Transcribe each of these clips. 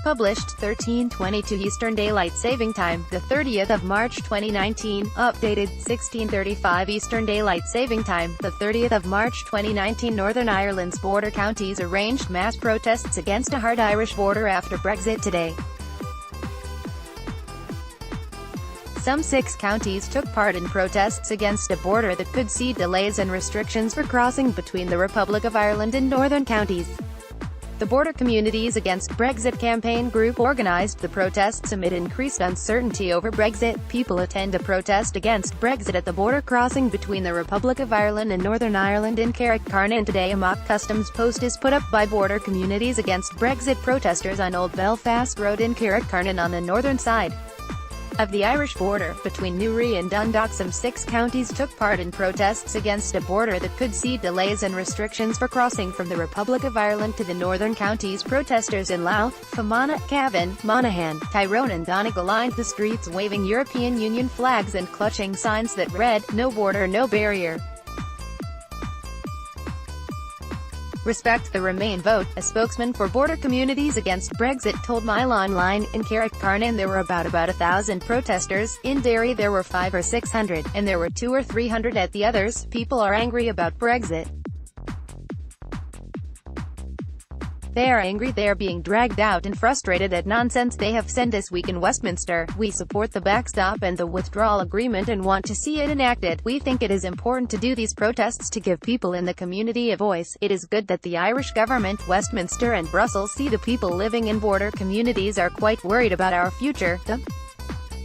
Published 13:22 Eastern Daylight Saving Time, the 30th of March 2019. Updated 16:35 Eastern Daylight Saving Time, the 30th of March 2019. Northern Ireland's border counties arranged mass protests against a hard Irish border after Brexit today. Some 6 counties took part in protests against a border that could see delays and restrictions for crossing between the Republic of Ireland and northern counties. The Border Communities Against Brexit campaign group organised the protests amid increased uncertainty over Brexit. People attend a protest against Brexit at the border crossing between the Republic of Ireland and Northern Ireland in Carrickcarnan today. A mock customs post is put up by Border Communities Against Brexit protesters on Old Belfast Road in Carrickcarnan on the northern side of the Irish border, between Newry and Dundalk. Some 6 counties took part in protests against a border that could see delays and restrictions for crossing from the Republic of Ireland to the northern counties. Protesters in Louth, Fermanagh, Cavan, Monaghan, Tyrone and Donegal lined the streets waving European Union flags and clutching signs that read, "No border, no barrier. Respect the Remain vote," a spokesman for Border Communities Against Brexit told Mile Online. In Carrickcarnan there were about 1,000 protesters, in Derry there were 500 or 600, and there were 200 or 300 at the others. People are angry about Brexit. They are angry, they are being dragged out and frustrated at nonsense they have said this week in Westminster. We support the backstop and the withdrawal agreement and want to see it enacted. We think it is important to do these protests to give people in the community a voice. It is good that the Irish government, Westminster and Brussels see the people living in border communities are quite worried about our future. The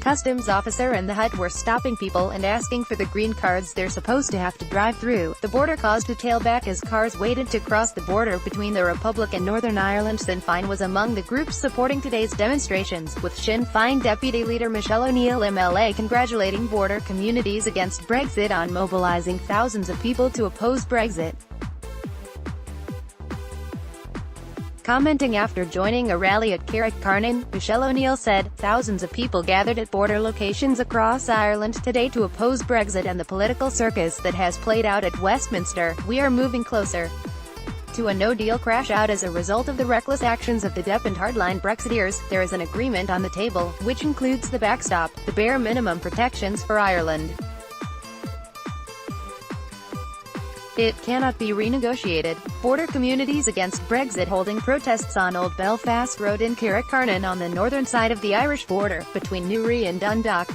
customs officer and the hut were stopping people and asking for the green cards they're supposed to have to drive through. The border caused a tailback as cars waited to cross the border between the Republic and Northern Ireland. Sinn Féin was among the groups supporting today's demonstrations, with Sinn Féin Deputy Leader Michelle O'Neill MLA congratulating Border Communities Against Brexit on mobilising thousands of people to oppose Brexit. Commenting after joining a rally at Carrickcarnan, Michelle O'Neill said, "Thousands of people gathered at border locations across Ireland today to oppose Brexit and the political circus that has played out at Westminster. We are moving closer to a no-deal crash-out as a result of the reckless actions of the DEP and hardline Brexiteers. There is an agreement on the table, which includes the backstop, the bare minimum protections for Ireland. It cannot be renegotiated." Border Communities Against Brexit holding protests on Old Belfast Road in Carrickcarnan on the northern side of the Irish border, between Newry and Dundalk.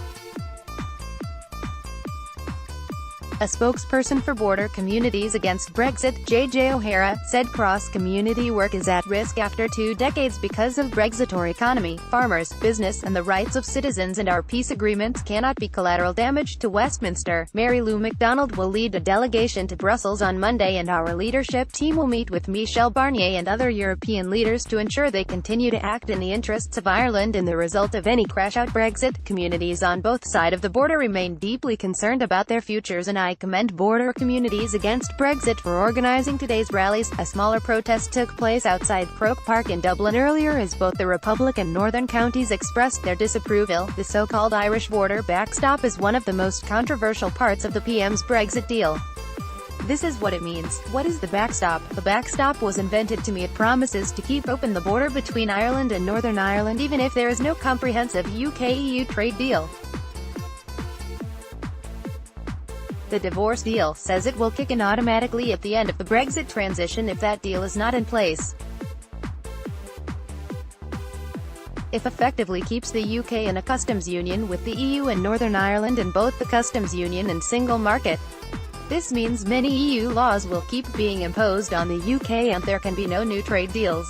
A spokesperson for Border Communities Against Brexit, JJ O'Hara, said cross-community work is at risk after 2 decades because of Brexit economy, farmers, business, and the rights of citizens, and our peace agreements cannot be collateral damage to Westminster. Mary Lou MacDonald will lead a delegation to Brussels on Monday, and our leadership team will meet with Michel Barnier and other European leaders to ensure they continue to act in the interests of Ireland and the result of any crash-out Brexit. Communities on both sides of the border remain deeply concerned about their futures, and I commend Border Communities Against Brexit for organising today's rallies. A smaller protest took place outside Croke Park in Dublin earlier as both the Republic and Northern counties expressed their disapproval. The so-called Irish border backstop is one of the most controversial parts of the PM's Brexit deal. This is what it means. What is the backstop? The backstop was invented to meet promises to keep open the border between Ireland and Northern Ireland even if there is no comprehensive UK-EU trade deal. The divorce deal says it will kick in automatically at the end of the Brexit transition if that deal is not in place. It effectively keeps the UK in a customs union with the EU and Northern Ireland in both the customs union and single market. This means many EU laws will keep being imposed on the UK and there can be no new trade deals.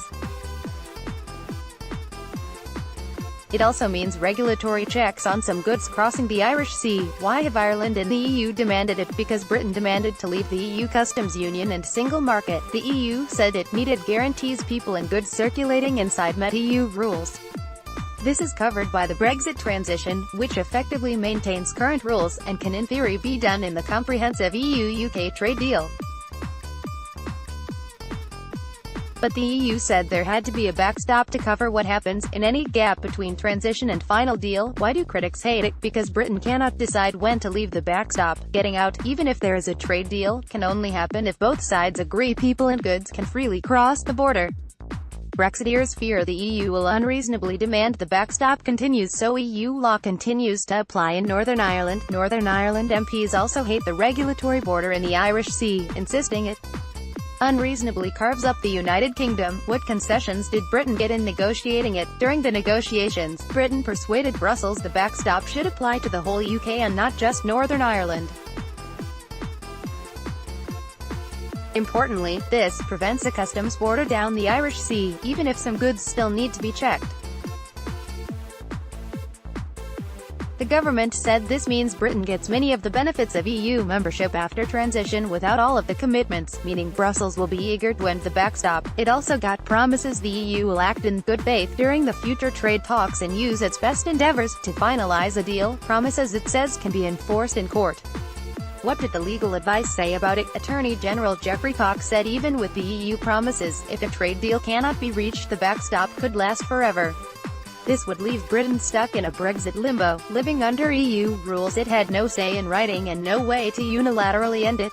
It also means regulatory checks on some goods crossing the Irish Sea. Why have Ireland and the EU demanded it? Because Britain demanded to leave the EU customs union and single market. The EU said it needed guarantees people and goods circulating inside met EU rules. This is covered by the Brexit transition, which effectively maintains current rules, and can in theory be done in the comprehensive EU-UK trade deal. But the EU said there had to be a backstop to cover what happens in any gap between transition and final deal. Why do critics hate it? Because Britain cannot decide when to leave the backstop. Getting out, even if there is a trade deal, can only happen if both sides agree people and goods can freely cross the border. Brexiteers fear the EU will unreasonably demand the backstop continues, so EU law continues to apply in Northern Ireland. Northern Ireland MPs also hate the regulatory border in the Irish Sea, insisting it unreasonably carves up the United Kingdom. What concessions did Britain get in negotiating it? During the negotiations, Britain persuaded Brussels the backstop should apply to the whole UK and not just Northern Ireland. Importantly, this prevents a customs border down the Irish Sea, even if some goods still need to be checked. The government said this means Britain gets many of the benefits of EU membership after transition without all of the commitments, meaning Brussels will be eager to end the backstop. It also got promises the EU will act in good faith during the future trade talks and use its best endeavors to finalize a deal, promises it says can be enforced in court. What did the legal advice say about it? Attorney General Geoffrey Cox said even with the EU promises, if a trade deal cannot be reached, the backstop could last forever. This would leave Britain stuck in a Brexit limbo, living under EU rules it had no say in writing and no way to unilaterally end it.